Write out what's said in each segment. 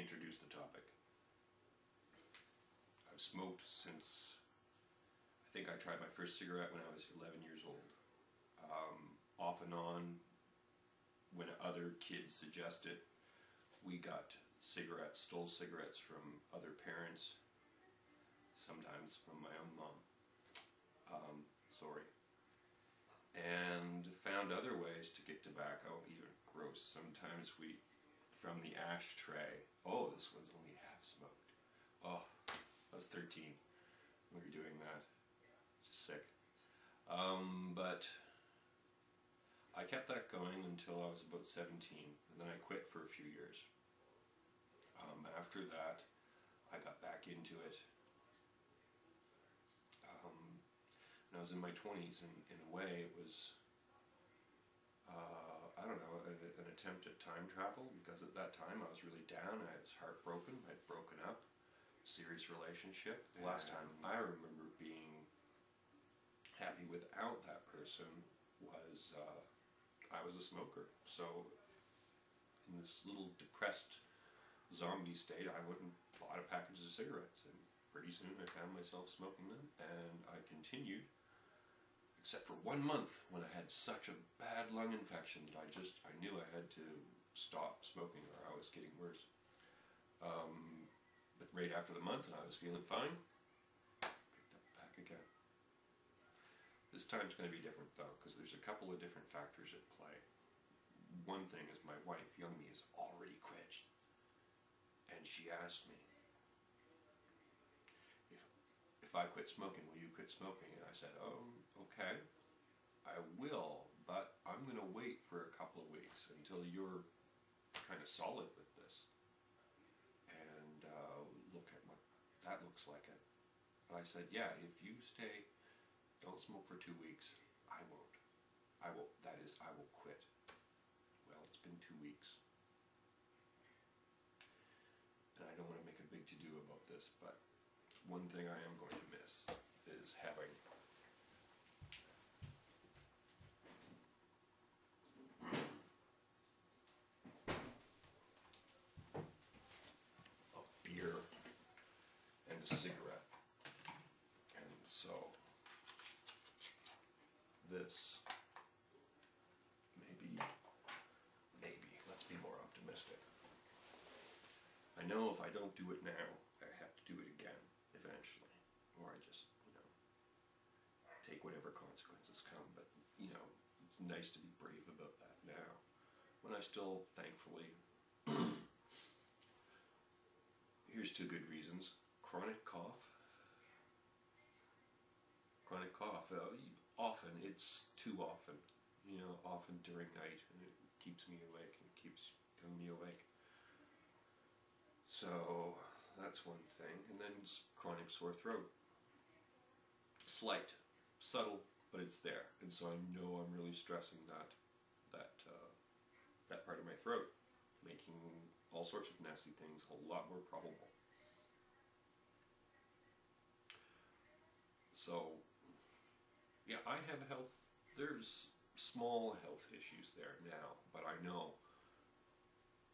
introduce the topic. I've smoked since, I think I tried my first cigarette when I was 11 years old. Off and on, when other kids suggest it, we got cigarettes, stole cigarettes from other parents, sometimes from my own mom. Sorry. And found other ways to get tobacco, even gross. Sometimes from the ashtray. Oh, this one's only half smoked. Oh, I was 13 when we were doing that. Just sick. But I kept that going until I was about 17, and then I quit for a few years. After that, I got back into it. When I was in my 20s, and in a way it was, I don't know, an attempt at time travel, because at that time I was really down, I was heartbroken, I'd broken up, serious relationship. The last time I remember being happy without that person was, I was a smoker. So in this little depressed zombie state, I went and bought a package of cigarettes, and pretty soon I found myself smoking them, and I continued, except for 1 month when I had such a bad lung infection that I knew I had to stop smoking or I was getting worse. But right after the month, and I was feeling fine, picked up back again. This time's going to be different though, because there's a couple of different factors at play. One thing is my wife, Jeon-ju, has already quit, and she asked me, if I quit smoking, will you quit smoking? And I said, oh, okay, I will, but I'm going to wait for a couple of weeks until you're kind of solid with this, and look at what that looks like. But I said, yeah, if you don't smoke for 2 weeks, I won't. That is, I will quit. Well, it's been 2 weeks. And I don't want to make a big to-do about this, but one thing I am going to miss is having a beer and a cigarette. And so this maybe, let's be more optimistic. I know if I don't do it now, I have to do it again eventually, or I just, take whatever consequences come. But, it's nice to be brave about that now, when I still, thankfully, here's 2 good reasons. Chronic cough. Chronic cough, often, it's too often, often during night, and it keeps me awake, and it keeps me awake. So that's one thing. And then chronic sore throat. Slight, subtle, but it's there. And so I know I'm really stressing that part of my throat, making all sorts of nasty things a lot more probable. So, yeah, I have there's small health issues there now, but I know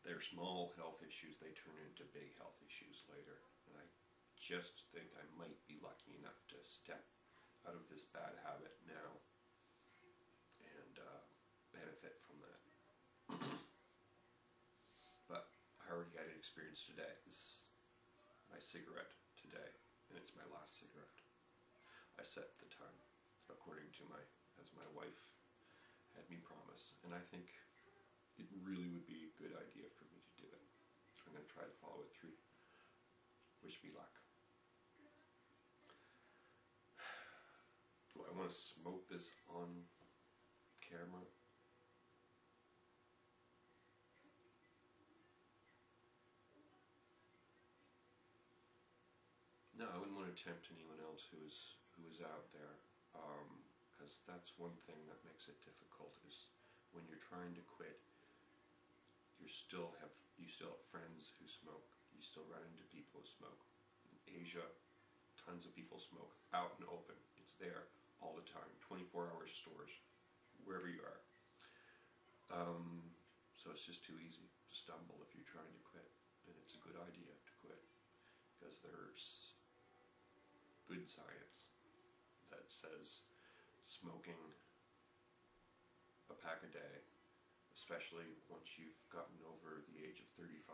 they're small health issues, they turn into big health issues later. And I just think I might be lucky enough to step out of this bad habit now and benefit from that. But I already had an experience today. This is my cigarette today, and it's my last cigarette. I set the time according to as my wife had me promise, and I think it really would be a good idea for me to do it. I'm going to try to follow it through. Wish me luck. Do I want to smoke this on camera? No, I wouldn't want to tempt anyone else who is out there, because that's one thing that makes it difficult, is when you're trying to quit, you still have friends who smoke. You still run into people who smoke. In Asia, tons of people smoke out and open. It's there all the time, 24-hour stores, wherever you are. So it's just too easy to stumble if you're trying to quit, and it's a good idea to quit, because there's good science that says smoking a pack a day, especially once you've gotten over the age of 35,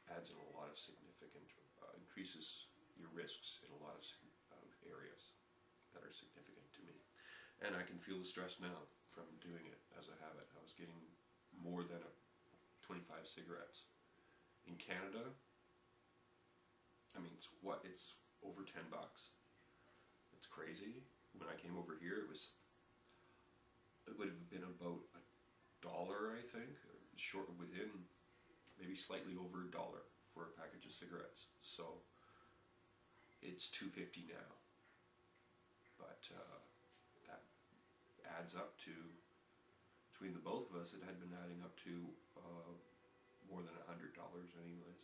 adds in a lot of significant, increases your risks in a lot of areas that are significant to me. And I can feel the stress now from doing it as a habit. I was getting more than 25 cigarettes. In Canada, I mean, it's over $10. It's crazy. When I came over here, it would have been about $1, I think, short within, maybe slightly over $1 for a package of cigarettes. So it's $2.50 now, but that adds up to, between the both of us, it had been adding up to more than $100 anyways.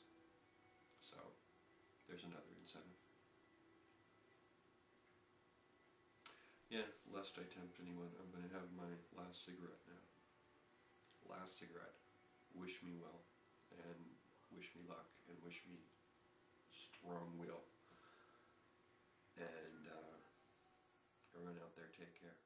So there's another incentive. Yeah, lest I tempt anyone, I'm going to have my last cigarette now. Last cigarette. Wish me well, and wish me luck, and wish me strong will. And everyone out there, take care.